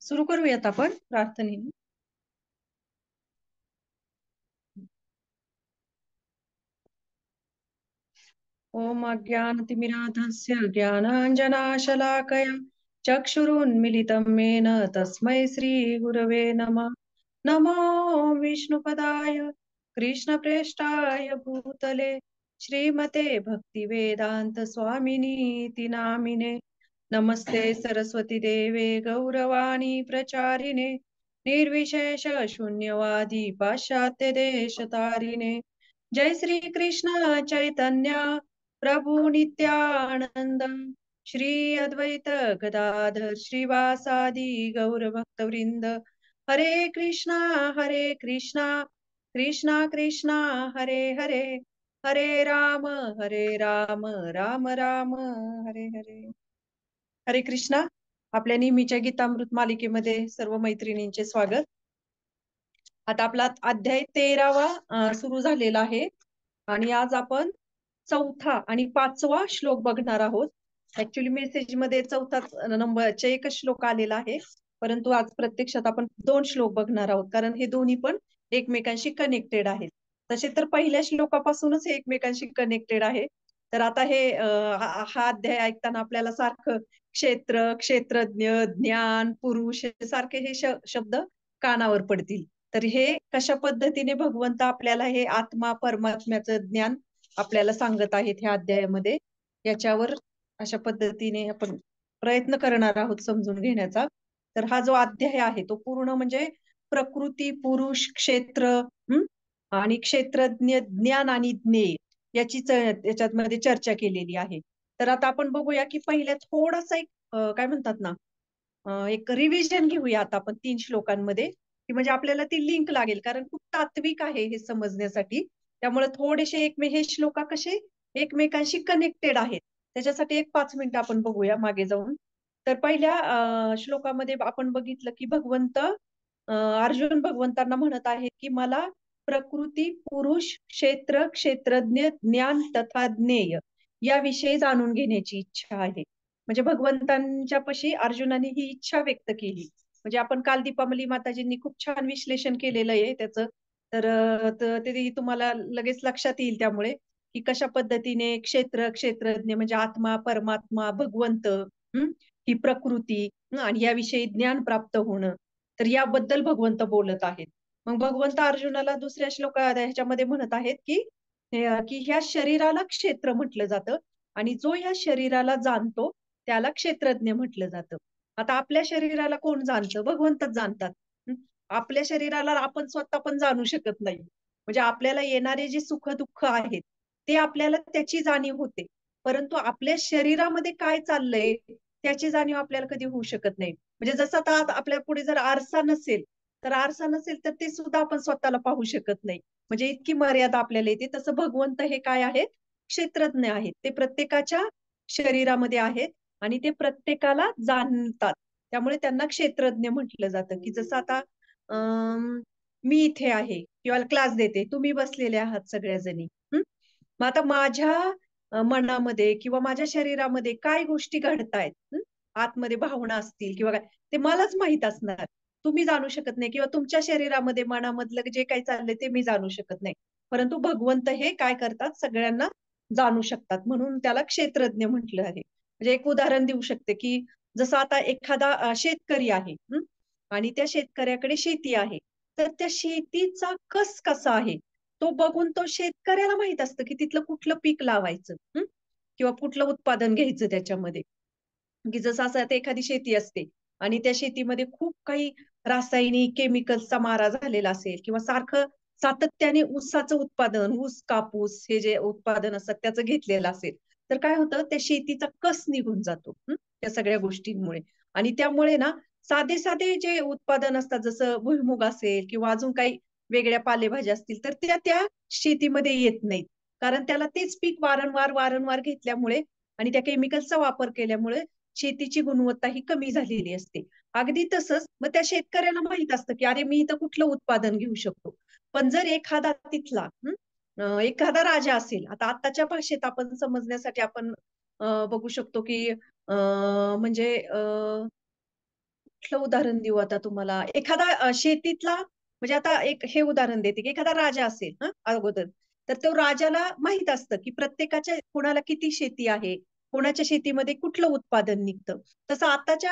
सुरू करूयात आपण प्रार्थनेने. ओम अज्ञानतिमिराधस्य ज्ञानाञ्जनाशलाकया चक्षुरुन्मिलितं येन तस्मै श्रीगुरवे नमः। नमो विष्णुपदाय कृष्णप्रेष्ठाय भूतले श्रीमते भक्तिवेदान्त स्वामिनीति नामिने। नमस्ते सरस्वती देवे गौरवाणी प्रचारिणे निर्विशेष शून्यवादी पाश्चात्य देशतारिणे। जय श्री कृष्ण चैतन्य प्रभु नित्यानंद श्री अद्वैत गदाधर श्रीवासादि गौर भक्तवृंद। हरे कृष्णा कृष्णा कृष्णा हरे हरे, हरे राम राम राम हरे हरे। हरे कृष्णा। आपल्या नेहमीच्या गीतामृत मालिकेमध्ये सर्व मैत्रिणींचे स्वागत। आता आपला अध्याय 13वा सुरू झालेला आहे आणि आज आपण 4था आणि 5वा श्लोक बघणार आहोत। ऍक्च्युली मेसेज मध्ये 4था नंबरचे एक श्लोक आलेला आहे, परंतु आज प्रत्यक्षात आपण 2 श्लोक बघणार आहोत, कारण हे दोन्ही पण एकमेकांशी कनेक्टेड आहेत। तसे तर पहिल्या श्लोकापासूनच हे एकमेकांशी कनेक्टेड आहे। तर आता हे हा अध्याय ऐकताना आपल्याला सारखं क्षेत्र, क्षेत्रज्ञ, ज्ञान, पुरुष हे सारखे हे शब्द कानावर पडतील। तर हे कशा पद्धतीने भगवंत आपल्याला हे आत्मा परमात्म्याचं ज्ञान आपल्याला सांगत आहेत ह्या अध्यायामध्ये, याच्यावर अशा पद्धतीने आपण प्रयत्न करणार आहोत समजून घेण्याचा। तर हा जो अध्याय आहे तो पूर्ण म्हणजे प्रकृती, पुरुष, क्षेत्र आणि क्षेत्रज्ञ, ज्ञान आणि ज्ञेय याचीच याच्यामध्ये चर्चा केलेली आहे। तर आता आपण बघूया की पहिल्या थोडासा एक काय म्हणतात ना, एक रिव्हिजन घेऊया आता आपण 3 श्लोकांमध्ये, की म्हणजे आपल्याला ती लिंक लागेल, कारण खूप तात्विक आहे हे समजण्यासाठी। त्यामुळे थोडेसे हे श्लोका कसे एकमेकांशी कनेक्टेड आहेत, त्याच्यासाठी एक 5 मिनिटं आपण बघूया मागे जाऊन। तर पहिल्या श्लोकामध्ये आपण बघितलं की भगवंत अर्जुन भगवंतांना म्हणत आहे की मला प्रकृती, पुरुष, क्षेत्र, क्षेत्रज्ञ, ज्ञान तथा ज्ञेय याविषयी जाणून घेण्याची इच्छा आहे। म्हणजे भगवंतांच्या पशी अर्जुनाने ही इच्छा व्यक्त केली। म्हणजे आपण काल दीपामली माताजींनी खूप छान विश्लेषण केलेलं आहे त्याचं, तर ते तुम्हाला लगेच लक्षात येईल त्यामुळे, की कशा पद्धतीने क्षेत्र, क्षेत्रज्ञ म्हणजे आत्मा, परमात्मा, भगवंत, ही प्रकृती आणि याविषयी ज्ञान प्राप्त होणं, तर याबद्दल भगवंत बोलत आहेत। मग भगवंत अर्जुनाला दुसऱ्या श्लोकात ह्याच्यामध्ये म्हणत आहेत की ह्या शरीराला क्षेत्र म्हटलं जातं आणि जो ह्या शरीराला जाणतो त्याला क्षेत्रज्ञ म्हटलं जातं। आता आपल्या शरीराला कोण जाणतं? भगवंतच जाणतात। आपल्या शरीराला आपण स्वतः पण जाणू शकत नाही। म्हणजे आपल्याला येणारे जे सुख दुःख आहेत ते आपल्याला त्याची जाणीव होते, परंतु आपल्या शरीरामध्ये काय चाललंय त्याची जाणीव आपल्याला कधी होऊ शकत नाही। म्हणजे जसं आता आपल्या पुढे जर आरसा नसेल तर ते सुद्धा आपण स्वतःला पाहू शकत नाही। म्हणजे इतकी मर्यादा आपल्याला येते। तसं भगवंत हे काय आहेत? क्षेत्रज्ञ आहेत। ते प्रत्येकाच्या शरीरामध्ये आहेत आणि ते प्रत्येकाला जाणतात, त्यामुळे त्यांना क्षेत्रज्ञ म्हटलं जातं। की जसं आता मी इथे आहे किंवा क्लास देते, तुम्ही बसलेले आहात सगळ्याजणी, मग आता माझ्या मनामध्ये किंवा माझ्या शरीरामध्ये काय गोष्टी घडतायत, आतमध्ये भावना असतील किंवा काय, ते मलाच माहित असणार, तुम्ही जाणू शकत नाही। किंवा तुमच्या शरीरामध्ये मनामधलं जे काही चाललंय ते मी जाणू शकत नाही, परंतु भगवंत हे काय करतात, सगळ्यांना जाणू शकतात, म्हणून त्याला क्षेत्रज्ञ म्हटलं आहे। म्हणजे एक उदाहरण देऊ शकते की जसं आता एखादा शेतकरी आहे, आणि त्या शेतकऱ्याकडे शेती आहे, तर त्या शेतीचा कस कसा आहे तो बघून तो शेतकऱ्याला माहित असतं की तिथलं कुठलं पीक लावायचं, किंवा कुठलं उत्पादन घ्यायचं त्याच्यामध्ये। की जसं असं आता एखादी शेती असते आणि त्या शेतीमध्ये खूप काही रासायनिक केमिकल्सचा मारा झालेला असेल किंवा सारखं सातत्याने ऊसाचं उत्पादन, ऊस कापूस हे जे उत्पादन असतात त्याचं घेतलेलं असेल, तर काय होतं, त्या शेतीचा कस निघून जातो त्या सगळ्या गोष्टींमुळे। आणि त्यामुळे ना साधे साधे जे उत्पादन असतात, जसं भुईमुग असेल किंवा अजून काही वेगळ्या पालेभाज्या असतील, तर त्या त्या शेतीमध्ये येत नाहीत, कारण त्याला तेच पीक वारंवार वारंवार घेतल्यामुळे आणि त्या केमिकलचा वापर केल्यामुळे शेतीची गुणवत्ता ही कमी झालेली असते। अगदी तसंच मग त्या शेतकऱ्याला माहित असतं की अरे मी इथं कुठलं उत्पादन घेऊ शकतो। पण जर एखादा तिथला एखादा राजा असेल, आता आताच्या भाषेत आपण समजण्यासाठी आपण बघू शकतो की म्हणजे कुठलं उदाहरण देऊ आता तुम्हाला? एखादा शेतीतला म्हणजे आता एक हे उदाहरण देते, की एखादा राजा असेल अगोदर. तर तो राजाला माहीत असतं, की प्रत्येकाच्या कोणाला किती शेती आहे, कोणाच्या शेतीमध्ये कुठलं उत्पादन निघतं. तसं आताच्या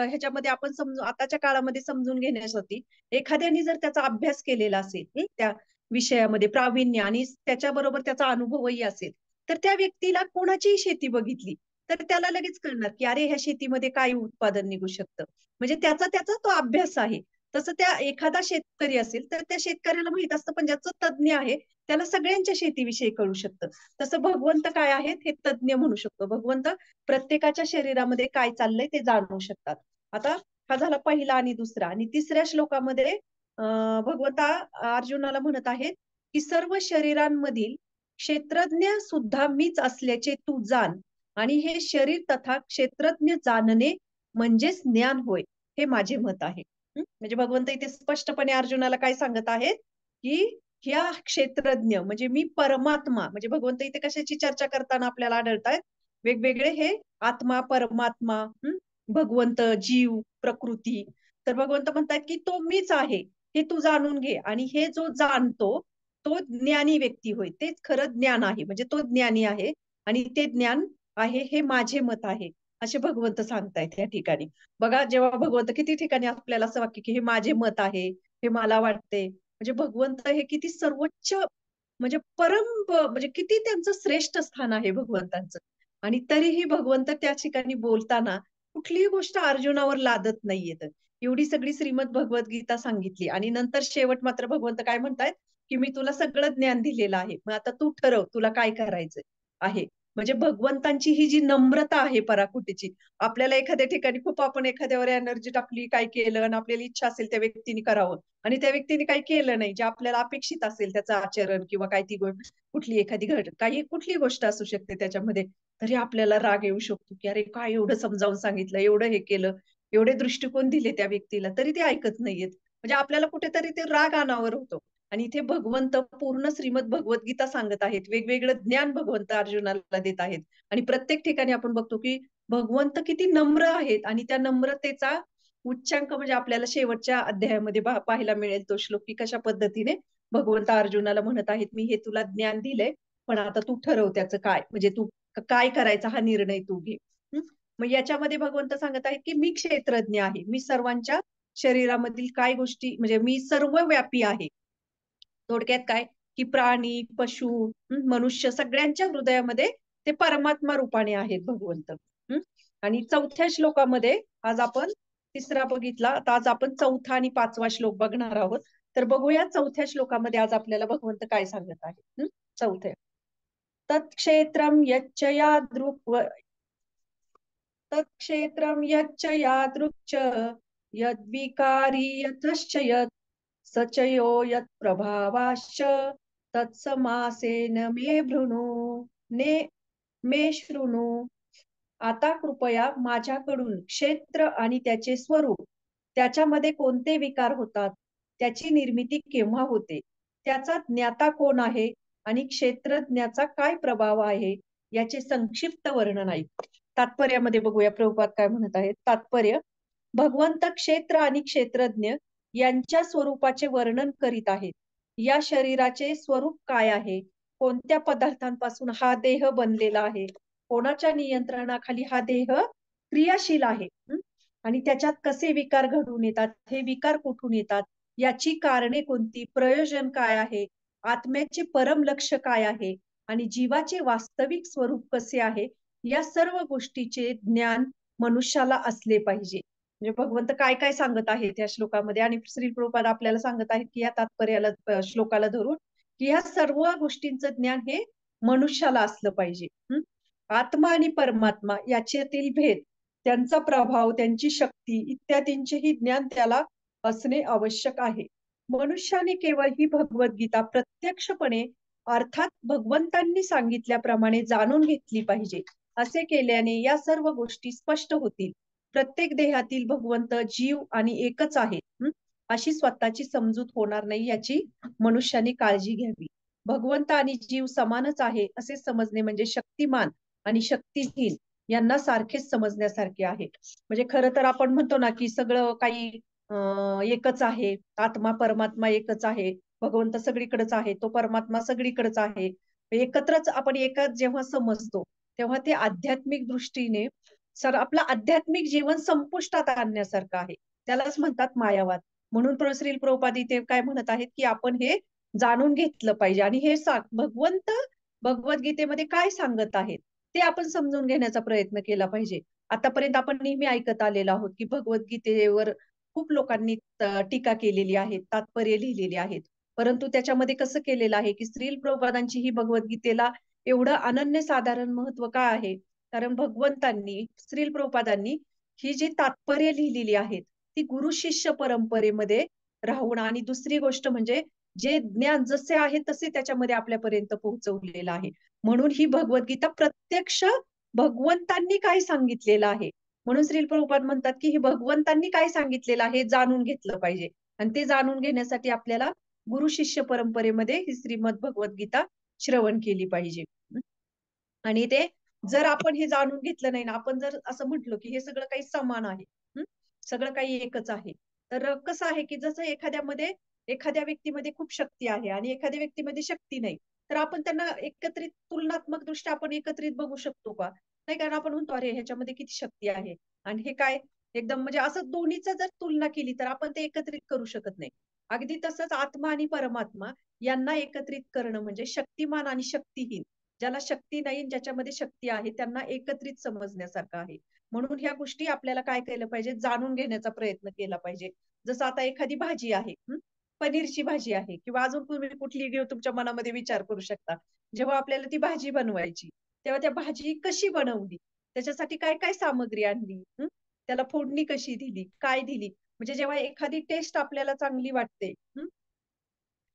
ह्याच्यामध्ये आपण समजू आताच्या काळामध्ये समजून घेण्यासाठी एखाद्याने जर त्याचा अभ्यास केलेला असेल त्या विषयामध्ये प्रावीण्य आणि त्याच्याबरोबर त्याचा अनुभवही असेल, तर त्या व्यक्तीला कोणाचीही शेती बघितली, तर त्याला लगेच कळणार, की अरे ह्या शेतीमध्ये काय उत्पादन निघू शकतं. म्हणजे त्याचा त्याचा तो अभ्यास आहे. तसं त्या एखादा शेतकरी असेल, तर त्या शेतकऱ्याला माहीत असतं, पण ज्याचं तज्ञ आहे, त्याला सगळ्यांच्या शेतीविषयी कळू शकतं. तसं भगवंत काय आहेत, हे तज्ञ म्हणू शकतो. भगवंत प्रत्येकाच्या शरीरामध्ये काय चाललंय ते जाणू शकतात. आता हा झाला पहिला आणि दुसरा आणि तिसऱ्या श्लोकामध्ये भगवंता अर्जुनाला म्हणत आहेत, की सर्व शरीरांमधील क्षेत्रज्ञ सुद्धा मीच असल्याचे तू जाण आणि हे शरीर तथा क्षेत्रज्ञ जाणणे म्हणजेच ज्ञान होय, हे माझे मत आहे. म्हणजे भगवंत इथे स्पष्टपणे अर्जुनाला काय सांगत आहेत, की ह्या क्षेत्रज्ञ म्हणजे मी परमात्मा म्हणजे भगवंत इथे कशाची चर्चा करताना आपल्याला आढळतायत वेगवेगळे हे आत्मा, परमात्मा, भगवंत, जीव, प्रकृती. तर भगवंत म्हणतात, की तो मीच आहे. हे तू जाणून घे आणि हे जो जाणतो, तो ज्ञानी व्यक्ती होय. तेच खरं ज्ञान आहे. म्हणजे तो ज्ञानी आहे आणि ते ज्ञान आहे हे माझे मत आहे. असे भगवंत सांगतायत या ठिकाणी. बघा जेव्हा भगवंत किती ठिकाणी आपल्याला असं वाक्य, की हे माझे मत आहे, हे मला वाटते. म्हणजे भगवंत हे किती सर्वोच्च म्हणजे म्हणजे किती त्यांचं श्रेष्ठ स्थान आहे भगवंतांचं. आणि तरीही भगवंत त्या ठिकाणी बोलताना कुठलीही गोष्ट अर्जुनावर लादत नाहीयेत. एवढी सगळी श्रीमद भगवद्गीता सांगितली आणि नंतर शेवट मात्र भगवंत काय म्हणतायत, की मी तुला सगळं ज्ञान दिलेलं आहे. मग आता तू ठरव तुला काय करायचंय आहे. म्हणजे भगवंतांची ही जी नम्रता आहे पराकुटीची. आपल्याला एखाद्या ठिकाणी खूप आपण एखाद्यावर एनर्जी टाकली, काय केलं आणि आपल्याला इच्छा असेल त्या व्यक्तीने करावं आणि त्या व्यक्तीने काही केलं नाही, जे आपल्याला अपेक्षित असेल त्याचं आचरण किंवा काय ती कुठली एखादी काही कुठलीही गोष्ट असू शकते त्याच्यामध्ये. तरी आपल्याला राग येऊ शकतो, की अरे काय एवढं समजावून सांगितलं, एवढं हे केलं, एवढे दृष्टिकोन दिले त्या व्यक्तीला, तरी ते ऐकत नाहीयेत. म्हणजे आपल्याला कुठेतरी ते राग अनावर होतो. आणि इथे भगवंत पूर्ण श्रीमद भगवद्गीता सांगत आहेत. वेगवेगळं ज्ञान भगवंत अर्जुनाला देत आहेत. आणि प्रत्येक ठिकाणी आपण बघतो, की भगवंत किती नम्र आहेत आणि त्या नम्रतेचा उच्चांक म्हणजे आपल्याला शेवटच्या अध्यायामध्ये पाहायला मिळेल तो श्लोक, की कशा पद्धतीने भगवंत अर्जुनाला म्हणत आहेत, मी हे तुला ज्ञान दिलंय, पण आता तू ठरव त्याचं काय, म्हणजे तू काय करायचा हा निर्णय तू घे. मग याच्यामध्ये भगवंत सांगत आहेत, की मी क्षेत्रज्ञ आहे. मी सर्वांच्या शरीरामधील काय गोष्टी म्हणजे मी सर्वव्यापी आहे. थोडक्यात काय, की प्राणी, पशु, मनुष्य सगळ्यांच्या हृदयामध्ये ते परमात्मा रूपाने आहेत भगवंत. आणि चौथ्या श्लोकामध्ये आज आपण तिसरा बघितला, आता आज आपण चौथा आणि पाचवा श्लोक बघणार आहोत. तर बघूया चौथ्या श्लोकामध्ये आज आपल्याला भगवंत काय सांगत आहे. चौथ्या तत्क्षेत्रम यच्च यादृक् तत्क्षेत्रम यच्च यादृक् यद्विकारी यतश्च यत् सचयो यत् प्रभावाश्च तत्समासेन मे भृणु ने मे शृणु. आता कृपया माझ्याकडून क्षेत्र आणि त्याचे स्वरूप, त्याच्यामध्ये कोणते विकार होतात, त्याची निर्मिती केव्हा होते, त्याचा ज्ञाता कोण आहे आणि क्षेत्रज्ञाचा काय प्रभाव आहे याचे संक्षिप्त वर्णन ऐक. तात्पर्यामध्ये बघूया प्रभुपाद काय म्हणत आहेत. तात्पर्य, भगवंत क्षेत्र आणि क्षेत्रज्ञ यांच्या स्वरूपाचे वर्णन करीत आहेत. या शरीराचे स्वरूप काय आहे, कोणत्या पदार्थांपासून हा देह बनलेला आहे, कोणाच्या नियंत्रणाखाली हा देह क्रियाशील आहे, आणि त्याच्यात कसे विकार घडून येतात, हे विकार कुठून येतात, याची कारणे कोणती, प्रयोजन काय आहे, आत्म्याचे परम लक्ष काय आहे आणि जीवाचे वास्तविक स्वरूप कसे आहे, या सर्व गोष्टीचे ज्ञान मनुष्याला असले पाहिजे. म्हणजे भगवंत काय काय सांगत आहेत या श्लोकामध्ये आणि श्री प्रभुपाद आपल्याला सांगत आहेत, की या तात्पर्याला श्लोकाला धरून, की या सर्व गोष्टींचं ज्ञान हे मनुष्याला असलं पाहिजे. आत्मा आणि परमात्मा याच्यातील भेद, त्यांचा प्रभाव, त्यांची शक्ती इत्यादींचेही ज्ञान त्याला असणे आवश्यक आहे. मनुष्याने केवळ ही भगवद्गीता प्रत्यक्षपणे अर्थात भगवंतांनी सांगितल्याप्रमाणे जाणून घेतली पाहिजे. असे केल्याने या सर्व गोष्टी स्पष्ट होतील. प्रत्येक देहातील भगवंत जीव आणि एकच आहे, अशी स्वतःची समजूत होणार नाही याची मनुष्याने काळजी घ्यावी. भगवंत आणि जीव समानच आहे असे समजणे म्हणजे शक्तिमान आणि शक्तिहीन यांना सारखेच समजण्यासारखे आहे. म्हणजे खरं तर आपण म्हणतो ना की सगळं काही एकच आहे, आत्मा परमात्मा एकच आहे, भगवंत सगळीकडेच आहे, तो परमात्मा सगळीकडेच आहे. एकत्रच आपण एकच जेव्हा समजतो तेव्हा ते आध्यात्मिक दृष्टीने सर आपलं आध्यात्मिक जीवन संपुष्टात आणण्यासारखं आहे. त्यालाच म्हणतात मायावाद. म्हणून श्रील प्रभुपाद इथे काय म्हणत आहेत की आपण हे जाणून घेतलं पाहिजे आणि हे भगवंत भगवद्गीतेमध्ये काय सांगत आहेत ते आपण समजून घेण्याचा प्रयत्न केला पाहिजे. आतापर्यंत आपण नेहमी ऐकत आलेलो आहोत की भगवद्गीतेवर खूप लोकांनी टीका केलेली आहे, तात्पर्य लिहिलेली आहेत. परंतु त्याच्यामध्ये कसं केलेलं आहे की श्रील प्रभुपादांची ही भगवद्गीतेला एवढं अनन्यसाधारण महत्व का आहे? कारण भगवंतांनी, श्रील प्रभुपादांनी ही जी तात्पर्य लिहिलेली आहेत, ती गुरु शिष्य परंपरेमध्ये राहून आणि दुसरी गोष्ट म्हणजे जे ज्ञान जसे आहे तसे त्याच्यामध्ये आपल्यापर्यंत पोहोचवलेलं आहे. म्हणून ही भगवद्गीता प्रत्यक्ष भगवंतांनी काय सांगितलेलं आहे. म्हणून श्रील प्रभुपाद म्हणतात की हे भगवंतांनी काय सांगितलेलं आहे हे जाणून घेतलं पाहिजे. आणि ते जाणून घेण्यासाठी आपल्याला गुरु शिष्य परंपरेमध्ये ही श्रीमद भगवद्गीता श्रवण केली पाहिजे. आणि ते जर आपण हे जाणून घेतलं नाही ना, आपण जर असं म्हटलो की हे सगळं काही समान आहे, सगळं काही एकच आहे, तर कसं आहे की जसं एखाद्या व्यक्तीमध्ये खूप शक्ती आहे आणि एखाद्या व्यक्तीमध्ये शक्ती नाही, तर आपण त्यांना एकत्रित तुलनात्मक दृष्ट्या आपण एकत्रित बघू शकतो का? नाही, कारण आपण म्हणतो अरे ह्याच्यामध्ये किती शक्ती आहे आणि हे काय एकदम म्हणजे असं दोन्हीच जर तुलना केली तर आपण ते एकत्रित करू शकत नाही. अगदी तसंच आत्मा आणि परमात्मा यांना एकत्रित करणं म्हणजे शक्तिमान आणि शक्तिहीन, ज्याला शक्ती नाही ज्याच्यामध्ये शक्ती आहे त्यांना एकत्रित समजण्यासारखं आहे. म्हणून ह्या गोष्टी आपल्याला काय केलं पाहिजे, जाणून घेण्याचा प्रयत्न केला पाहिजे. जसं आता एखादी भाजी आहे, पनीरची भाजी आहे किंवा अजून तुम्ही कुठली घेऊ तुमच्या मनामध्ये विचार करू शकता. जेव्हा आपल्याला ती भाजी बनवायची, तेव्हा त्या भाजी कशी बनवली, त्याच्यासाठी काय काय सामग्री आणली, त्याला फोडणी कशी दिली, काय दिली, म्हणजे जेव्हा एखादी टेस्ट आपल्याला चांगली वाटते,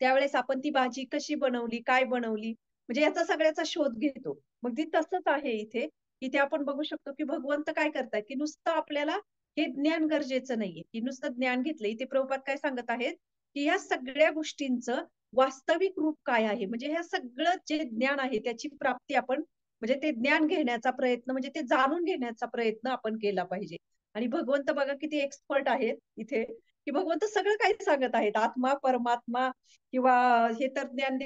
त्यावेळेस आपण ती भाजी कशी बनवली, काय बनवली, म्हणजे याचा सगळ्याचा शोध घेतो. मग ती तसंच आहे इथे. इथे आपण बघू शकतो, की भगवंत काय करतायत, की नुसतं आपल्याला हे ज्ञान गरजेचं नाहीये, की नुसतं ज्ञान घेतलं. इथे प्रभुपाद काय सांगत आहेत, की या सगळ्या गोष्टींचं वास्तविक रूप काय आहे? म्हणजे हे सगळं जे ज्ञान आहे त्याची प्राप्ती आपण म्हणजे ते ज्ञान घेण्याचा प्रयत्न म्हणजे ते जाणून घेण्याचा प्रयत्न आपण केला पाहिजे. आणि भगवंत बघा किती एक्सपर्ट आहेत इथे, की भगवंत सगळं काही सांगत आहेत. आत्मा, परमात्मा किंवा हे तर ज्ञान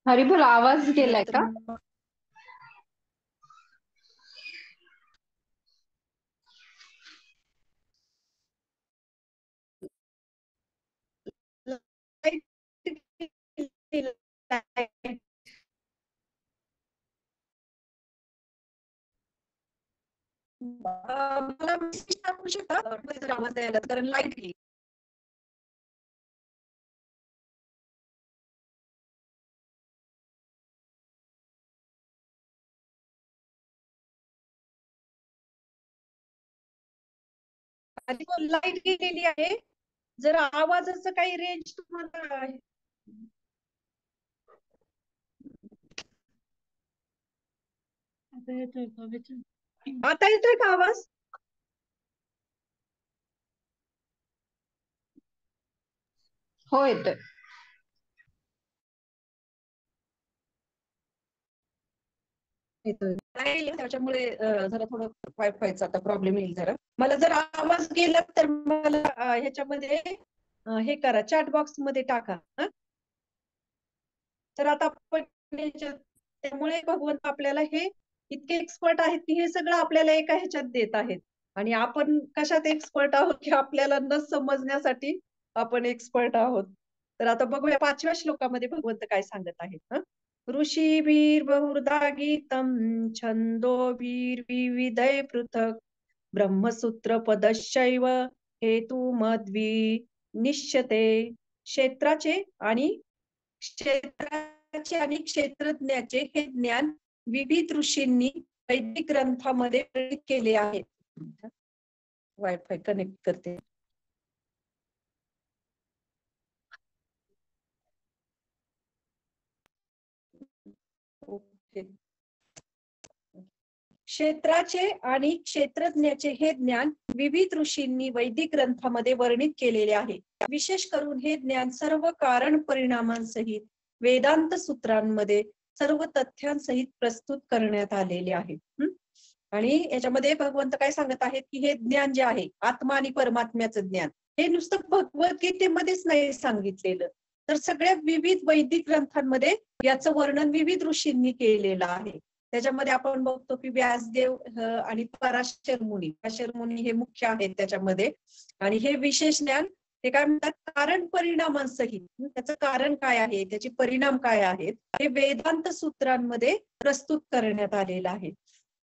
हरिबोल आवाज गेलाय तर का? मला मेसेज टाकू शकता जर आवाज द्यायला कारण लाईट गेली. आधी लाईट गेलेली आहे. जर आवाजाचं काही रेंज तुम्हाला आहे. आता येतोय का आवाज? हो, येतोय. येतोय. नाही, त्याच्यामुळे जरा थोडं वायफायचा आता प्रॉब्लेम येईल जरा. मला जर आवाज गेला तर मला ह्याच्यामध्ये हे करा, चॅट बॉक्स मध्ये टाका. तर आता आपण त्यामुळे भगवंत आपल्याला हे इतके एक्सपर्ट आहेत की हे सगळं आपल्याला एका ह्याच्यात देत आहेत. आणि आपण कशात एक्सपर्ट आहोत की आपल्याला न समजण्यासाठी आपण एक्सपर्ट आहोत. तर आता बघूया 5व्या श्लोकामध्ये भगवंत काय सांगत आहेत. ऋषीभिर बहुधा गीतम छंदोभिर्विविधैः पृथक् ब्रह्मसूत्र पदश्चैव हेतुमद्वी निश्चते. क्षेत्राचे आणि क्षेत्रज्ञाचे हे ज्ञान विविध ऋषींनी वैदिक ग्रंथामध्ये वर्णित केले आहे. वायफाय कनेक्ट करते. ओके. क्षेत्राचे आणि क्षेत्रज्ञाचे हे ज्ञान विविध ऋषींनी वैदिक ग्रंथामध्ये वर्णित केलेले आहे. विशेष करून हे ज्ञान सर्व कारण परिणामांसहित वेदांत सूत्रांमध्ये सर्व तथ्यांसहित प्रस्तुत करण्यात आलेले आहे. आणि याच्यामध्ये भगवंत काय सांगत आहेत की हे ज्ञान जे आहे आत्मा आणि परमात्म्याचं ज्ञान हे नुसतं भगवद्गीतेमध्येच नाही सांगितलेलं, तर सगळ्या विविध वैदिक ग्रंथांमध्ये याचं वर्णन विविध ऋषींनी केलेलं आहे. त्याच्यामध्ये आपण बघतो की व्यासदेव आणि पराशर मुनी हे मुख्य आहेत त्याच्यामध्ये. आणि हे विशेष ज्ञान ते काय म्हणतात कारण परिणामांसहित, त्याचं कारण काय आहे, त्याचे परिणाम काय आहेत हे वेदांत सूत्रांमध्ये प्रस्तुत करण्यात आलेलं आहे.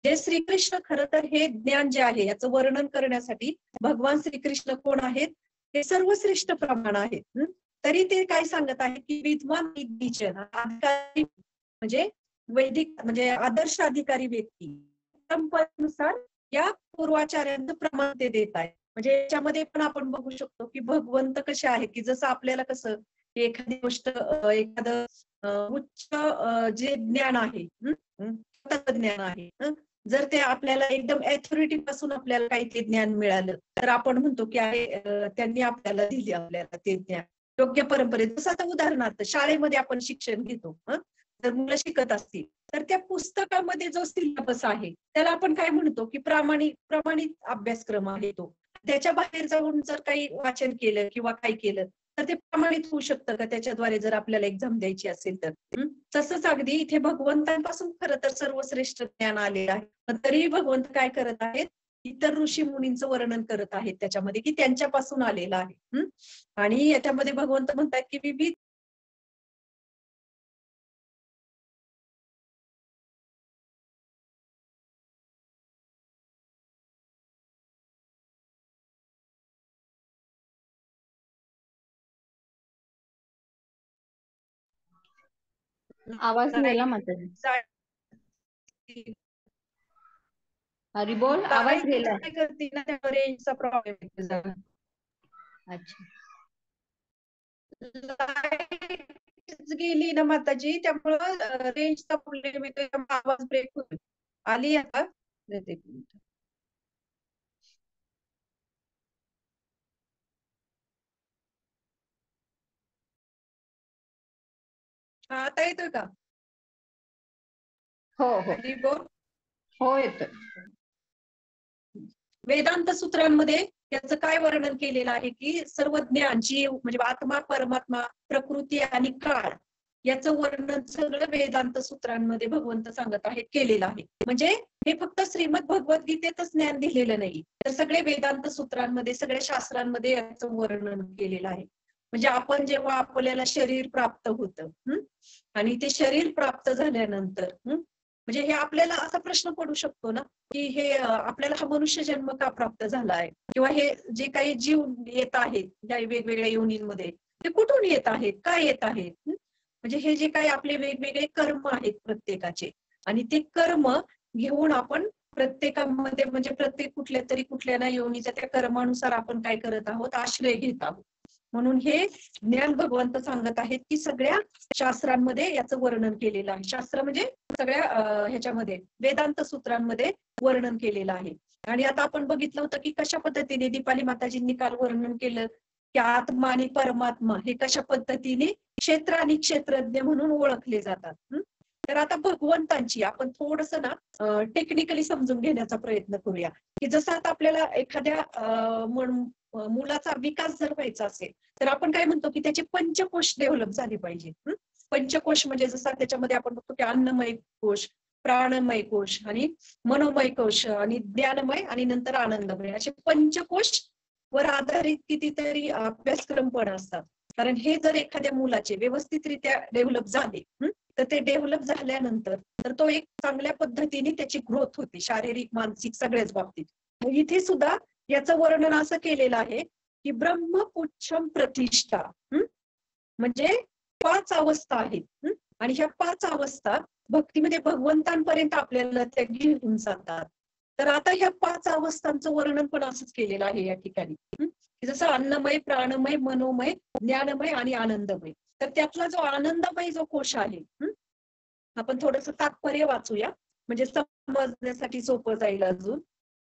जे श्रीकृष्ण खरं तर हे ज्ञान जे आहे याचं वर्णन करण्यासाठी भगवान श्रीकृष्ण कोण आहेत, ते सर्वश्रेष्ठ प्रमाण आहेत. तरी ते काय सांगत आहे की विद्वान अधिकारी म्हणजे वैदिक म्हणजे आदर्श अधिकारी व्यक्ती परंपरेनुसार या पूर्वाचार्यांचं प्रमाण ते देत आहे. म्हणजे याच्यामध्ये पण आपण बघू शकतो की भगवंत कसे आहे की जसं आपल्याला कसं एखादी गोष्ट एखादं उच्च जे ज्ञान आहे ज्ञान आहे, जर ते आपल्याला एकदम ऑथॉरिटी पासून आपल्याला काही ते ज्ञान मिळालं तर आपण म्हणतो की आहे त्यांनी आपल्याला दिले आपल्याला ते ज्ञान योग्य परंपरेत. जसं आता उदाहरणार्थ शाळेमध्ये आपण शिक्षण घेतो, जर मुलं शिकत असतील तर त्या पुस्तकामध्ये जो सिलेबस आहे त्याला आपण काय म्हणतो की प्रमाणित अभ्यासक्रम आहे तो. त्याच्या बाहेर जाऊन जर काही वाचन केलं किंवा काही केलं तर ते प्रमाणित होऊ शकतं का त्याच्याद्वारे जर आपल्याला एक्झाम द्यायची असेल तर. तसंच अगदी इथे भगवंतांपासून खरं तर सर्वश्रेष्ठ ज्ञान आलेलं आहे, पण तरीही भगवंत काय करत आहेत इतर ऋषी मुनींचं वर्णन करत आहेत त्याच्यामध्ये की त्यांच्यापासून आलेलं आहे. आणि याच्यामध्ये भगवंत म्हणतात की विविध आवाज गेला माताजी. हरी बोल, आवाज गेला. काय करते ना त्या रेंजचा प्रॉब्लेम येतो. अच्छा, लाईट गेली ना माताजी त्यामुळं रेंजचा प्रॉब्लेम येतोय, आवाज ब्रेक होतो. आली आता. आता येतोय का? हो हो हरी बोल. हो येतोय. वेदांत सूत्रांमध्ये याचं काय वर्णन केलेलं आहे की सर्व ज्ञान जीव म्हणजे आत्मा परमात्मा प्रकृती आणि काळ याचं वर्णन सगळं वेदांत सूत्रांमध्ये भगवंत सांगत आहेत केलेलं आहे. म्हणजे हे फक्त श्रीमद भगवद्गीतेतच ज्ञान दिलेलं नाही, तर सगळे वेदांत सूत्रांमध्ये सगळ्या शास्त्रांमध्ये याचं वर्णन केलेलं आहे. म्हणजे आपण जेव्हा आपल्याला शरीर प्राप्त होतं आणि ते शरीर प्राप्त झाल्यानंतर म्हणजे हे आपल्याला असा प्रश्न पडू शकतो ना की हे आपल्याला हा मनुष्य जन्म का प्राप्त झाला आहे किंवा हे जे काही जीव येत आहेत या वेगवेगळ्या योनींमध्ये ते कुठून येत आहेत, काय येत आहेत. म्हणजे हे जे काही आपले वेगवेगळे कर्म आहेत प्रत्येकाचे आणि ते कर्म घेऊन आपण प्रत्येकामध्ये म्हणजे प्रत्येक कुठल्या ना योनीच्या त्या कर्मानुसार आपण काय करत आहोत आश्रय घेत आहोत. म्हणून हे ज्ञान भगवंत सांगत आहेत की सगळ्या शास्त्रांमध्ये याचं वर्णन केलेलं आहे. शास्त्र म्हणजे सगळ्या ह्याच्यामध्ये वेदांत सूत्रांमध्ये वर्णन केलेलं आहे. आणि आता आपण बघितलं होतं की कशा पद्धतीने दीपाली माताजींनी काल वर्णन केलं की आत्मा आणि परमात्मा हे कशा पद्धतीने क्षेत्र आणि क्षेत्रज्ञ म्हणून ओळखले जातात. तर आता भगवंतांची आपण थोडस ना टेक्निकली समजून घेण्याचा प्रयत्न करूया की जसं आता आपल्याला एखाद्या मुलाचा विकास जर व्हायचा असेल तर आपण काय म्हणतो की त्याचे पंचकोश डेव्हलप झाले पाहिजे. पंचकोश म्हणजे जसं त्याच्यामध्ये आपण बघतो की अन्नमय कोश, प्राणमय कोश आणि मनोमय कोश आणि ज्ञानमय आणि नंतर आनंदमय असे पंचकोश वर आधारित कितीतरी अभ्यासक्रम पण असतात. कारण हे जर एखाद्या मुलाचे व्यवस्थितरित्या डेव्हलप झाले तर ते डेव्हलप झाल्यानंतर तर तो एक चांगल्या पद्धतीने त्याची ग्रोथ होते शारीरिक मानसिक सगळ्याच बाबतीत. इथे सुद्धा याचं वर्णन असं केलेलं आहे की ब्रह्मपुच्छम प्रतिष्ठा म्हणजे 5 अवस्था आहेत आणि ह्या 5 अवस्था भक्तीमध्ये भगवंतांपर्यंत आपल्याला त्या घेऊन जातात. तर आता ह्या 5 अवस्थांचं वर्णन पण असंच केलेलं आहे या ठिकाणी. जसं अन्नमय, प्राणमय, मनोमय, ज्ञानमय आणि आनंदमय. तर त्यातला जो आनंदमय जो कोश आहे आपण थोडस तात्पर्य वाचूया म्हणजे समजण्यासाठी सोपं जाईल अजून.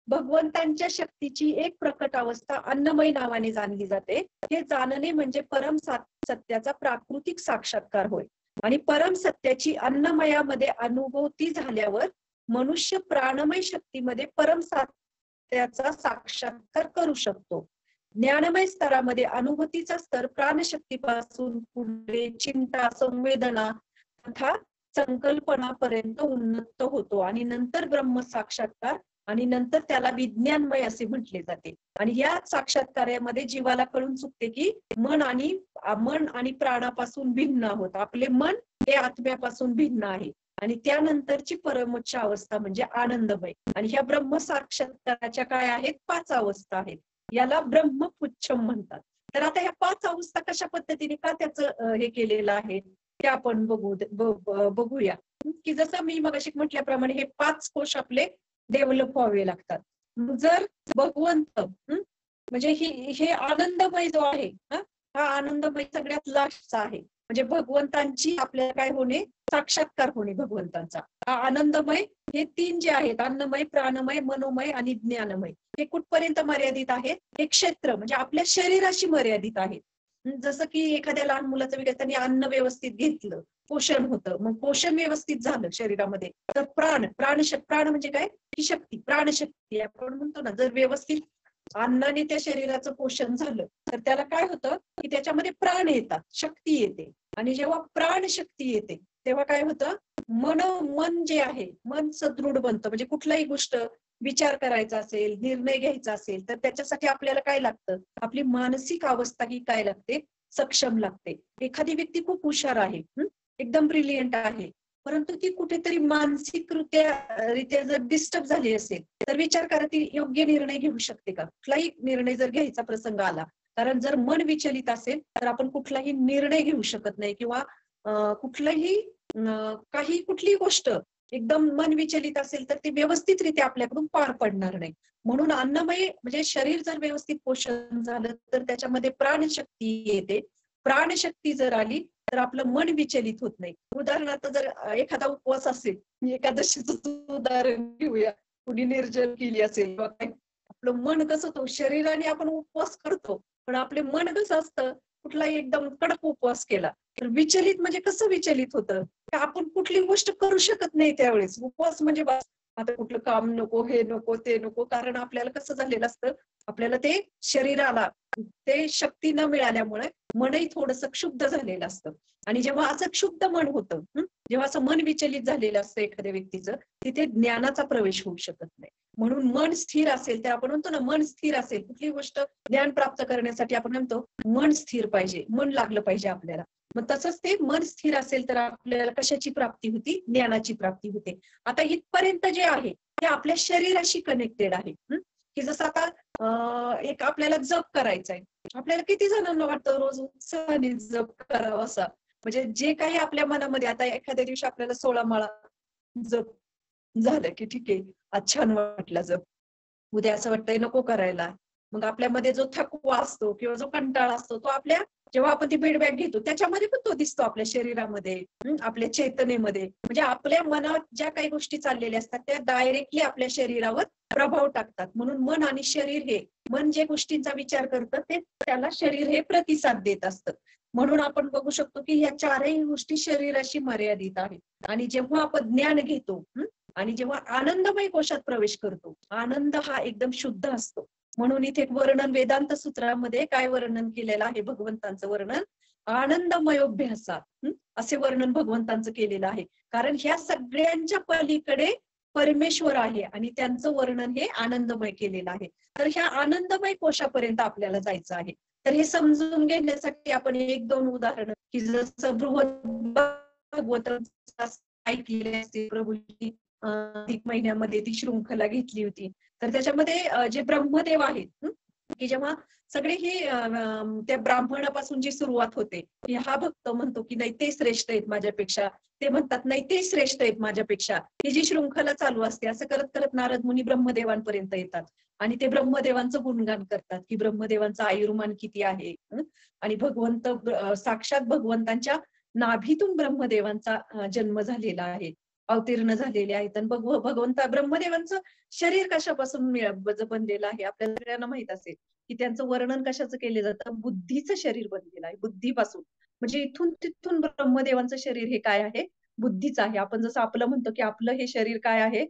भगवंतांच्या शक्तीची एक प्रकट अवस्था अन्नमय नावाने जाणली जाते. हे जाणणे म्हणजे परम सत्याचा प्राकृतिक साक्षात्कार होय. आणि परम सत्याची अन्नमयामध्ये अनुभूती झाल्यावर मनुष्य प्राणमय शक्तीमध्ये परम सत्याचा साक्षात्कार करू शकतो. ज्ञानमय स्तरामध्ये अनुभूतीचा स्तर प्राणशक्तीपासून पुढे चिंता, संवेदना तथा संकल्पनापर्यंत उन्नत होतो आणि नंतर ब्रह्म साक्षात्कार आणि नंतर त्याला विज्ञानमय असे म्हटले जाते. आणि या साक्षात्कारामध्ये जीवाला कळून चुकते की मन आणि प्राणापासून भिन्न आहोत. आपले मन हे आत्म्यापासून भिन्न आहे. आणि त्यानंतरची परमोच्च अवस्था म्हणजे आनंदमय. आणि ह्या ब्रह्म साक्षात्काराच्या काय आहेत? 5 अवस्था आहेत. याला ब्रह्मपुच्छम म्हणतात. तर आता ह्या 5 अवस्था कशा पद्धतीने का त्याचं हे केलेलं आहे ते आपण बघूया. की जसं मी मगाशी म्हटल्याप्रमाणे हे 5 कोश आपले डेव्हलप व्हावे लागतात. जर भगवंत म्हणजे हे आनंदमय जो आहे हा आनंदमय सगळ्यात लास्टचा आहे. म्हणजे भगवंतांची आपल्याला काय होणे? साक्षात्कार होणे भगवंतांचा. हा आनंदमय हे 3 जे आहेत, अन्नमय, प्राणमय, मनोमय आणि ज्ञानमय, हे कुठपर्यंत मर्यादित आहे? हे क्षेत्र म्हणजे आपल्या शरीराशी मर्यादित आहे. जसं की एखाद्या लहान मुलाचं वगैरे त्यांनी अन्न व्यवस्थित घेतलं, पोषण होतं, मग पोषण व्यवस्थित झालं शरीरामध्ये, तर प्राण म्हणजे काय? ही शक्ती, प्राणशक्ती आपण म्हणतो ना, जर व्यवस्थित अन्नाने त्या शरीराचं पोषण झालं तर त्याला काय होतं की त्याच्यामध्ये प्राण येतात, शक्ती येते. आणि जेव्हा प्राणशक्ती येते तेव्हा काय होतं? मन जे आहे, मन सदृढ बनतं. म्हणजे कुठलाही गोष्ट विचार करायचा असेल, निर्णय घ्यायचा असेल, तर त्याच्यासाठी आपल्याला काय लागतं? आपली मानसिक अवस्था ही काय लागते? सक्षम लागते. एखादी व्यक्ती खूप हुशार आहे, एकदम ब्रिलियंट आहे, परंतु ती कुठेतरी मानसिकरित्या जर डिस्टर्ब झाली असेल तर विचार करा, ती योग्य निर्णय घेऊ शकते का? कुठलाही निर्णय जर घ्यायचा प्रसंग आला, कारण जर मन विचलित असेल तर आपण कुठलाही निर्णय घेऊ शकत नाही. किंवा कुठलीही गोष्ट एकदम मन विचलित असेल तर ती व्यवस्थितरित्या आपल्याकडून पार पडणार नाही. म्हणून अन्नमय म्हणजे शरीर जर व्यवस्थित पोषण झालं तर त्याच्यामध्ये प्राणशक्ती येते. प्राणशक्ती जर आली तर आपलं मन विचलित होत नाही. उदाहरणार्थ जर एखादा उपवास असेल, एकादशीचं उदाहरण घेऊया, कुणी निर्जल केली असेल, आपलं मन कसं होतं? शरीराने आपण उपवास करतो पण आपले मन कसं असतं? कुठलाही एकदम कडक उपवास केला तर विचलित, म्हणजे कसं विचलित होतं? आपण कुठली गोष्ट करू शकत नाही त्यावेळेस. उपवास म्हणजे बस, आता कुठलं काम नको, हे नको, ते नको, कारण आपल्याला कसं झालेलं असतं, आपल्याला ते शरीराला ते शक्ती न मिळाल्यामुळे मनही थोडंसं क्षुब्ध झालेलं असतं. आणि जेव्हा असं क्षुब्ध मन होतं, जेव्हा असं मन विचलित झालेलं असतं एखाद्या व्यक्तीचं, तिथे ज्ञानाचा प्रवेश होऊ शकत नाही. म्हणून मन स्थिर असेल तर आपण म्हणतो ना, मन स्थिर असेल, कुठली गोष्ट ज्ञान प्राप्त करण्यासाठी आपण म्हणतो मन स्थिर पाहिजे, मन लागलं पाहिजे आपल्याला. मग तसंच ते मन स्थिर असेल तर आपल्याला कशाची प्राप्ती होती? ज्ञानाची प्राप्ती होते. आता इथपर्यंत जे आहे ते आपल्या शरीराशी कनेक्टेड आहे. की जसं आता एक आपल्याला जप करायचा आहे, आपल्याला किती जणांना वाटतं रोज उत्साहाने जप करावा असा? म्हणजे जे काही आपल्या मनामध्ये, आता एखाद्या दिवशी आपल्याला 16 माळा जप झालं की ठीक आहे, आज छान वाटला जप, उद्या असं वाटतंय नको करायला. मग आपल्यामध्ये जो थकवा असतो किंवा जो कंटाळा असतो तो जेव्हा आपण ती फीडबॅक घेतो त्याच्यामध्ये पण तो दिसतो आपल्या शरीरामध्ये, आपल्या चेतनेमध्ये. म्हणजे आपल्या मनात ज्या काही गोष्टी चाललेल्या असतात त्या डायरेक्टली आपल्या शरीरावर प्रभाव टाकतात. म्हणून मन आणि शरीर, हे मन जे गोष्टींचा विचार करतं ते त्याला शरीर हे प्रतिसाद देत असतं. म्हणून आपण बघू शकतो की ह्या 4ही गोष्टी शरीराशी मर्यादित आहेत. आणि जेव्हा आपण ज्ञान घेतो आणि जेव्हा आनंदमय कोशात प्रवेश करतो, आनंद हा एकदम शुद्ध असतो. म्हणून इथे एक वर्णन वेदांत सूत्रामध्ये काय वर्णन केलेलं आहे? भगवंतांचं वर्णन आनंदमयोभ्यासात असे वर्णन भगवंतांचं केलेलं आहे. कारण ह्या सगळ्यांच्या पलीकडे परमेश्वर आहे आणि त्यांचं वर्णन हे आनंदमय केलेलं आहे. तर ह्या आनंदमय कोशापर्यंत आपल्याला जायचं आहे. तर हे समजून घेण्यासाठी आपण 1-2 उदाहरणं, की जसं भागवत ऐकलेले असते, प्रभूंनी अधिक महिन्यामध्ये ती शृंखला घेतली होती. तर त्याच्यामध्ये जे ब्रह्मदेव आहेत, की जेव्हा सगळे हे त्या ब्राह्मणापासून जी सुरुवात होते, की हा भक्त म्हणतो की नाही ते श्रेष्ठ आहेत माझ्यापेक्षा, ते म्हणतात नाही ते श्रेष्ठ आहेत माझ्यापेक्षा, ही जी शृंखला चालू असते, असं करत करत नारद मुनी ब्रह्मदेवांपर्यंत येतात आणि ते ब्रह्मदेवांचं गुणगान करतात की ब्रह्मदेवांचं आयुर्मान किती आहे. आणि साक्षात भगवंतांच्या नाभीतून ब्रह्मदेवांचा जन्म झालेला आहे. अवतीर्ण झालेले आहेत. आणि भगवंता ब्रह्मदेवांचं शरीर कशापासून बनलेलं आहे आपल्याला सगळ्यांना माहित असेल की त्यांचं वर्णन कशाचं केलं जातं, बुद्धीचं शरीर बनलेलं आहे, बुद्धीपासून. म्हणजे इथून तिथून ब्रह्मदेवांचं शरीर हे काय आहे, बुद्धीचं आहे. आपण जसं आपलं म्हणतो की आपलं हे शरीर काय आहे,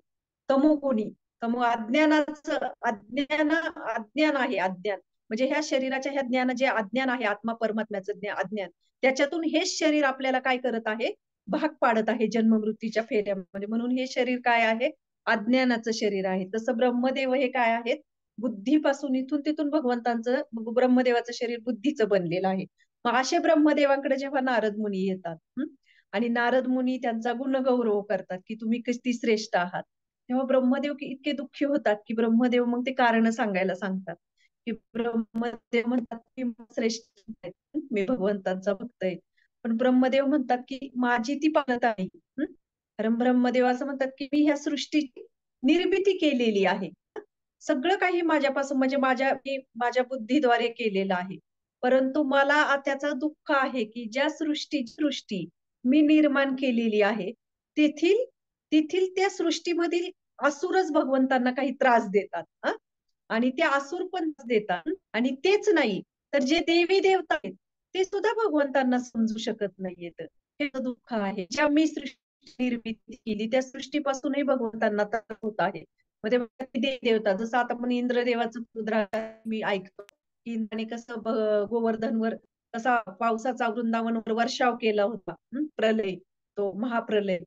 तमोगुणी, अज्ञानाचं अज्ञान आहे, अज्ञान. म्हणजे ह्या शरीराच्या ह्या ज्ञान जे अज्ञान आहे, आत्मा परमात्म्याचं अज्ञान, त्याच्यातून हेच शरीर आपल्याला काय करत आहे, भाग पाडत आहे जन्ममृत्यूच्या फेऱ्यामध्ये. म्हणून हे शरीर काय आहे, अज्ञानाचं शरीर आहे. तसं ब्रह्मदेव हे काय आहेत, बुद्धीपासून इथून तिथून भगवंतांचं ब्रह्मदेवाचं शरीर बुद्धीचं बनलेलं आहे. मग असे ब्रह्मदेवांकडे जेव्हा नारद मुनी येतात आणि नारद मुनी त्यांचा गुणगौरव करतात की तुम्ही किती श्रेष्ठ आहात, तेव्हा ब्रह्मदेव इतके दुःखी होतात की ब्रह्मदेव मग ते कारण सांगायला सांगतात की ब्रह्मदेव म्हणतात की श्रेष्ठ आहेत, मी भगवंतांचा भक्त आहे. पण ब्रह्मदेव म्हणतात की माझी ती पात्रता नाही. कारण ब्रह्मदेव असं म्हणतात की मी ह्या सृष्टीची निर्मिती केलेली आहे, सगळं काही माझ्यापासून म्हणजे मी माझ्या बुद्धीद्वारे केलेलं आहे. परंतु मला त्याचं दुःख आहे की ज्या सृष्टी मी निर्माण केलेली आहे, तेथील तेथील त्या सृष्टीमधील असुरच भगवंतांना काही त्रास देतात. आणि ते असुर पण देतात. आणि तेच नाही तर जे देवी देवता आहेत ते सुद्धा भगवंतांना समजू शकत नाहीयेत. हे दुःख आहे. ज्या मी सृष्टी निर्मिती केली त्या सृष्टीपासूनही भगवंतांना त्रास होत आहे. मग ते देवी देवता, जसं आता आपण इंद्रदेवाचं उदाहरण मी ऐकतो की इंद्राने कसं गोवर्धनवर कसा पावसाचा वृंदावनवर वर्षाव केला होता, प्रलय, तो महाप्रलय.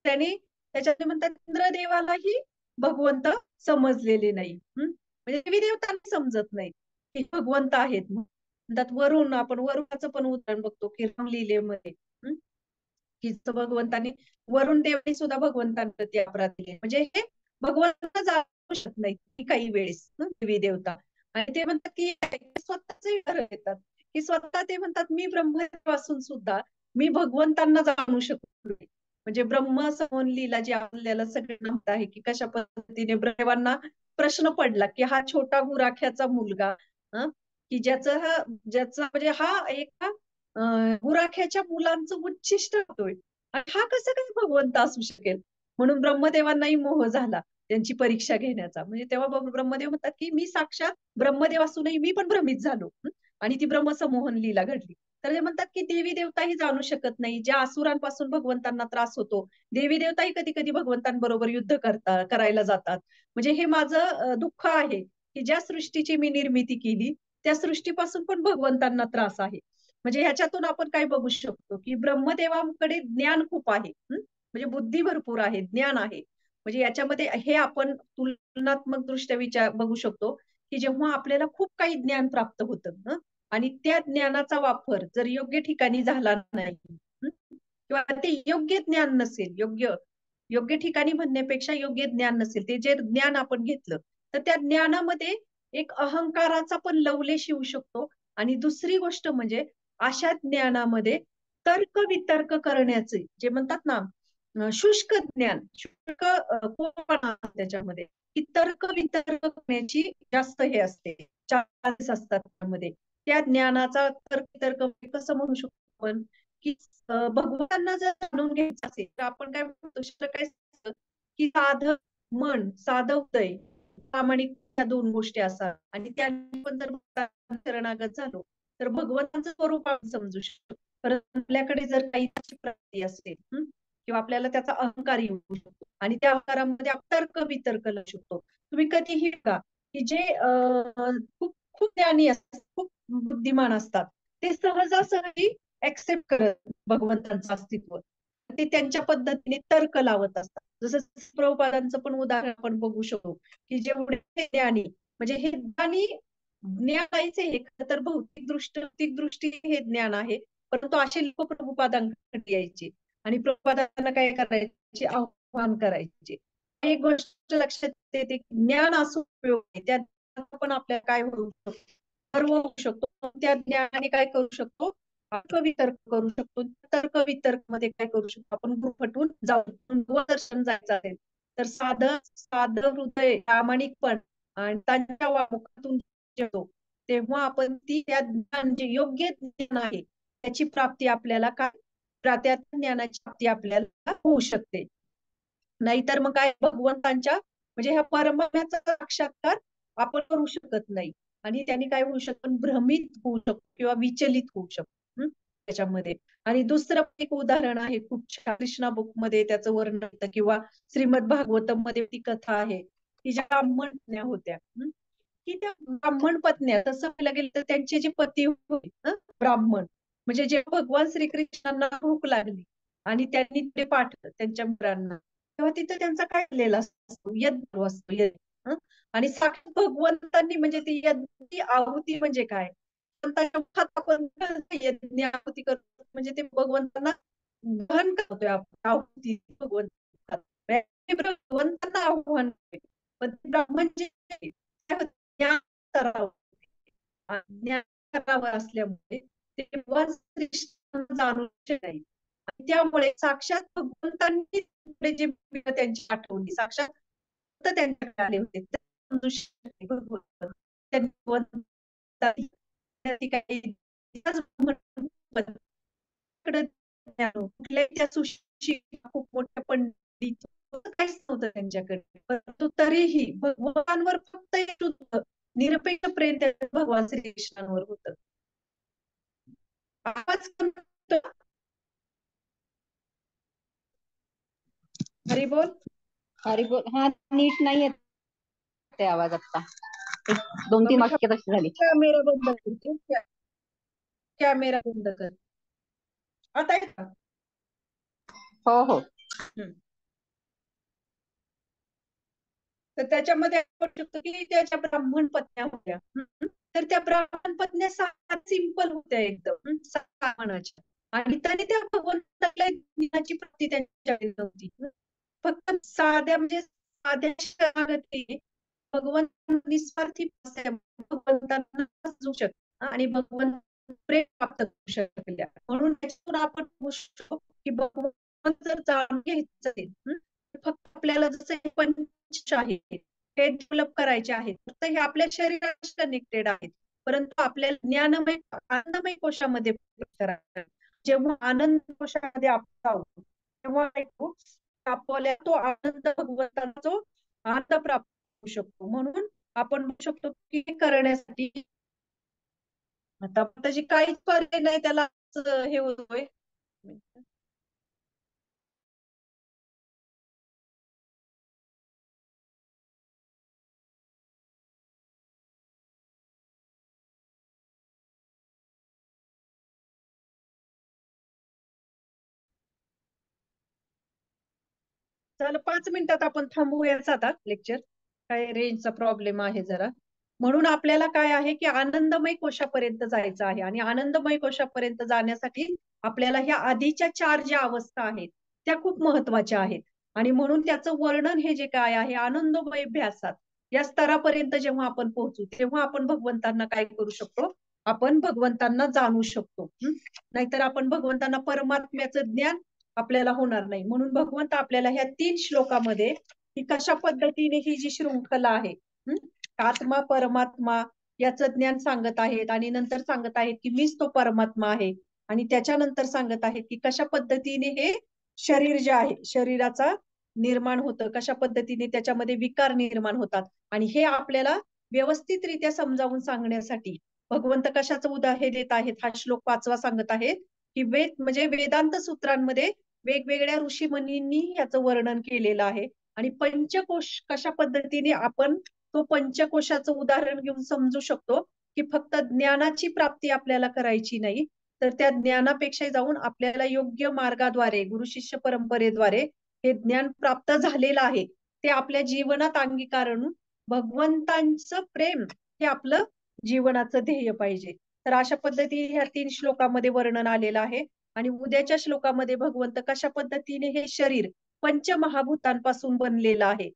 त्याने त्याच्यात म्हणतात इंद्रदेवालाही भगवंत समजलेले नाही. म्हणजे देवी देवतांना समजत नाही की भगवंत आहेत. म्हणतात वरुण, आपण वरुणाचं पण उदाहरण बघतो की रामलीलेमध्ये की भगवंताने वरुण देवाने सुद्धा भगवंतांप्रती अपराध केले. म्हणजे हे भगवंत जाणू शकत नाही काही वेळेस देवी देवता. आणि ते म्हणतात की स्वतःच येतात की स्वतः ते म्हणतात मी ब्रह्मदेव असून सुद्धा मी भगवंतांना जाणू शकतो. म्हणजे ब्रह्म समोन लीला जी आपल्याला सगळ्यांना माहित आहे की कशा पद्धतीने ब्रह्मदेवांना प्रश्न पडला की हा छोटा गुराख्याचा मुलगा, की ज्याचा म्हणजे हा एका गुराख्याच्या मुलांचं उच्छिष्ट होतोय, हा कसा काय भगवंत असू शकेल. म्हणून ब्रह्मदेवांनाही मोह झाला त्यांची परीक्षा घेण्याचा. म्हणजे तेव्हा ब्रह्मदेव म्हणतात की मी साक्षात ब्रह्मदेव असूनही मी पण भ्रमित झालो. आणि ती ब्रह्मसमोहन लीला घडली. तर ते म्हणतात की देवी देवताही जाणू शकत नाही. ज्या असुरांपासून भगवंतांना त्रास होतो, देवी देवताही कधी कधी भगवंतांबरोबर युद्ध करायला जातात. म्हणजे हे माझं दुःख आहे की ज्या सृष्टीची मी निर्मिती केली त्या सृष्टीपासून पण भगवंतांना त्रास आहे. म्हणजे ह्याच्यातून आपण काय बघू शकतो की ब्रह्मदेवांकडे ज्ञान खूप आहे, म्हणजे बुद्धी भरपूर आहे, ज्ञान आहे. म्हणजे याच्यामध्ये हे आपण तुलनात्मक दृष्ट्या विचार बघू शकतो की जेव्हा आपल्याला खूप काही ज्ञान प्राप्त होतं आणि त्या ज्ञानाचा वापर जर योग्य ठिकाणी झाला नाही, किंवा ते योग्य ज्ञान नसेल, योग्य ठिकाणी म्हणण्यापेक्षा योग्य ज्ञान नसेल, ते जे ज्ञान आपण घेतलं तर त्या ज्ञानामध्ये एक अहंकाराचा पण लवलेश येऊ शकतो. आणि दुसरी गोष्ट म्हणजे अशा ज्ञानामध्ये तर्क वितर्क करण्याचे जे म्हणतात ना शुष्क ज्ञान, शुष्क कोपणा त्याच्यामध्ये, की तर्क वितर्क करण्याची जास्त हे असते, चान्स असतात त्यामध्ये. त्या ज्ञानाचा तर्क वितर्क कसं म्हणू शकतो आपण की भगवंतांना जर जाणून घ्यायचं असेल तर आपण काय म्हणतो, काय की साधं मन, साधं हृदय, प्रामाणिक, ह्या दोन गोष्टी असतात. आणि त्यांनी पण जर शरणागत झालो तर भगवंताचं स्वरूप आपण समजू शकतो. परंतु आपल्याकडे जर काही प्राप्ती असेल किंवा आपल्याला त्याचा अहंकार येऊ शकतो आणि त्या अहंकारामध्ये तर्क वितर्क लागू शकतो. तुम्ही कधीही बघा की जे खूप खूप ज्ञानी असतात, खूप बुद्धिमान असतात, ते सहजासहजी ऍक्सेप्ट करत भगवंतांचं अस्तित्व. ते त्यांच्या पद्धतीने तर्क लावत असतात. जसं प्रभुपादांचं पण उदाहरण आपण बघू शकतो की जेवढे ज्ञानी, म्हणजे हे ज्ञानी ज्ञान आहे हे तर भौतिक दृष्टी हे ज्ञान आहे. परंतु असे लोक प्रभुपादांकडे यायचे आणि प्रभुपादांना काय करायचे, आव्हान करायचे. एक गोष्ट लक्षात येते, ज्ञान असो उपयोग आहे, त्या ज्ञानाचा पण आपल्याला काय होऊ शकतो, सर्व होऊ शकतो. त्या ज्ञानाने काय करू शकतो, तर्क वितर्क करू शकतो. तर्क वितर्क मध्ये काय करू शकतो आपण, गुफटून जाऊन दर्शन जायचं असेल तर साधं साधं हृदय, प्रामाणिकपण आणि त्यांच्या मुखातून जेवतो तेव्हा आपण त्या ज्ञान, जे योग्य ज्ञान आहे त्याची प्राप्ती आपल्याला काय, त्या ज्ञानाची प्राप्ती आपल्याला होऊ शकते. नाहीतर मग काय भगवंतांच्या म्हणजे ह्या परमात्म्याचा साक्षात्कार आपण करू शकत नाही. आणि त्यांनी काय होऊ शकतं, भ्रमित होऊ शकतो किंवा विचलित होऊ शकतो त्याच्यामध्ये. आणि दुसरं एक उदाहरण आहे खूप छान, कृष्णा बुक मध्ये त्याचं वर्णन होतं किंवा श्रीमद भागवतम मध्ये ती कथा आहे की ज्या ब्राह्मण पत्न्या होत्या. की त्या ब्राह्मण पत्न्या तसं पाहायला गेलं तर त्यांचे जे पती होते ब्राह्मण, म्हणजे जेव्हा भगवान श्रीकृष्णांना भूक लागली आणि त्यांनी ते पाठवलं त्यांच्या मुलांना, तेव्हा तिथे त्यांचा काय केलेला असतो, यज्ञ असतो यज्ञ. आणि साक्षात भगवंतांनी म्हणजे ती यज्ञ आहुती म्हणजे काय, भगवंताच्या मुखात आपण यज्ञ आहुती करतो म्हणजे ते भगवंतांना दहन करतोय आपण आहुती भगवंतांना. भगवंतांना आव्हान आहे. पण ते ब्राह्मण जे आहे, त्या ज्ञान स्तरावर ज्ञान स्तरावर असल्यामुळे ते भगवान श्रीकृष्ण जाणू शकत नाही. आणि त्यामुळे साक्षात भगवंतांनी जे त्यांची आठवणी साक्षात तर त्यांच्याकडे आले होते. ते समजू शकले भगवंत. त्यांनी भगवंताची काही कुठल्याही त्या सुशिक्षित खूप मोठ्या पंडित काहीच नव्हतं त्यांच्याकडे, परंतु तरीही भगवानवर फक्त एक शुद्ध निरपेक्ष प्रेम त्या भगवान श्रीकृष्णांवर होतं. आवाज कमी होतोय? हरी बोल. हरी बोल. हा, नीट नाही येत ते आवाज आता. एक 2-3 मी वाक्य तशी झाली. कॅमेरा बंद करते. कॅमेरा बंद कर. आता आहे का? हो हो. तर त्याच्यामध्ये आपण शकतो की त्याच्या ब्राह्मण पत्न्या होत्या. तर त्या ब्राह्मण पत्न्या सात सिंपल होत्या एकदम सामानाच्या. आणि त्याने त्या भगवंताला ज्ञानाची प्राप्ती त्यांच्याकडे नव्हती. फक्त साध्या म्हणजे साध्या शरणागती भगवंत निस्वार्थी भगवंतांना समजू शकतात आणि भगवंत प्रेम प्राप्त करू शकल्या. म्हणून त्याच्यातून आपण बघू शकतो की भगवंत जर जाणून घ्यायचं असेल, फक्त आपल्याला जसं हे पंच आहे हे डेव्हलप करायचे आहेत, फक्त हे आपल्या शरीराशी कनेक्टेड आहेत. परंतु आपल्याला ज्ञानमय आनंदमय कोशामध्ये प्रवेश करायचा आहे. जेव्हा आनंद कोशामध्ये आपण जाऊ तेव्हा आपल्याला तो आनंद भगवंताचा जो आनंद प्राप्त होऊ शकतो. म्हणून आपण बघू शकतो की हे करण्यासाठी आता त्याची काहीच पर्याय नाही त्याला हे होतोय. चला 5 मिनिटात आपण थांबवूयाच आता लेक्चर. काय रेंजचा प्रॉब्लेम आहे जरा. म्हणून आपल्याला काय आहे की आनंदमय कोशापर्यंत जायचं आहे आणि आनंदमय कोशापर्यंत जाण्यासाठी आपल्याला ह्या आधीच्या 4 ज्या अवस्था आहेत त्या खूप महत्वाच्या आहेत. आणि म्हणून त्याचं वर्णन हे जे काय आहे आनंदमय अभ्यासात या स्तरापर्यंत जेव्हा आपण पोहोचू तेव्हा आपण भगवंतांना काय करू शकतो, आपण भगवंतांना जाणू शकतो. नाहीतर आपण भगवंतांना परमात्म्याचं ज्ञान आपल्याला होणार नाही. म्हणून भगवंत आपल्याला ह्या 3 श्लोकामध्ये ही कशा पद्धतीने ही जी शृंखला आहे, आत्मा परमात्मा याचं ज्ञान सांगत आहेत आणि नंतर सांगत आहेत की मीच तो परमात्मा आहे. आणि त्याच्यानंतर सांगत आहेत की कशा पद्धतीने हे शरीर जे आहे शरीराचा निर्माण होतं, कशा पद्धतीने त्याच्यामध्ये विकार निर्माण होतात. आणि हे आपल्याला व्यवस्थितरित्या समजावून सांगण्यासाठी भगवंत कशाचं उदाहरण देत आहेत, हा श्लोक 5वा सांगत आहेत की वेद म्हणजे वेदांत सूत्रांमध्ये वेगवेगळ्या ऋषी मुनींनी याचं वर्णन केलेलं आहे. आणि पंचकोश कशा पद्धतीने आपण तो पंचकोशाचं उदाहरण घेऊन समजू शकतो की फक्त ज्ञानाची प्राप्ती आपल्याला करायची नाही, तर त्या ज्ञानापेक्षा जाऊन आपल्याला योग्य मार्गाद्वारे गुरु शिष्य परंपरेद्वारे हे ज्ञान प्राप्त झालेलं आहे ते आपल्या जीवनात अंगीकारून भगवंतांचं प्रेम हे आपलं जीवनाचं ध्येय पाहिजे. तर अशा पद्धतीने ह्या 3 श्लोकामध्ये वर्णन आलेलं आहे. आणि उद्याच्या श्लोकामध्ये भगवंत कशा पद्धतीने हे शरीर पंचमहाभूतांपासून बनलेलं आहे.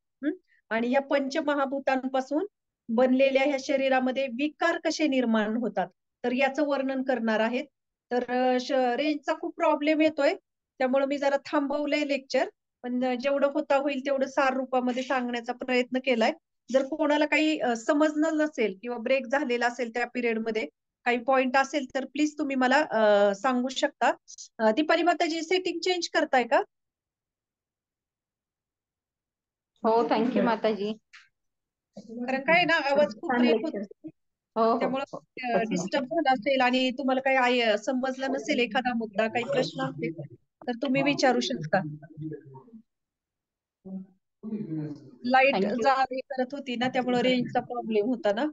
आणि या पंचमहाभूतांपासून बनलेल्या ह्या शरीरामध्ये विकार कसे निर्माण होतात तर याचं वर्णन करणार आहेत. तर रेंजचा खूप प्रॉब्लेम येतोय त्यामुळे मी जरा थांबवलंय लेक्चर, पण जेवढं होता होईल तेवढं सार रूपामध्ये सांगण्याचा प्रयत्न केलाय. जर कोणाला काही समजलं नसेल किंवा ब्रेक झालेला असेल त्या पिरियड मध्ये काही पॉइंट असेल तर प्लीज तुम्ही मला सांगू शकता. दीपाली माताजी सेटिंग चेंज करताय का? हो, थँक्यू माताजी. कारण काय ना आवाज खूप छान ब्रेक लेक्चर. होतो, हो हो त्यामुळे हो, तसं नाही. डिस्टर्ब झाला असेल आणि तुम्हाला काही समजलं नसेल, एखादा मुद्दा काही प्रश्न असेल तर तुम्ही विचारू शकता. Light thank you. जा ये करत होती ना, त्यामुळे रेंजचा प्रॉब्लेम होता ना,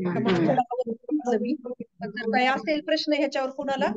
त्यामुळे थोडा आवाज वाढवला मी. पण जर काही असेल प्रश्न ह्याच्यावर कुणाला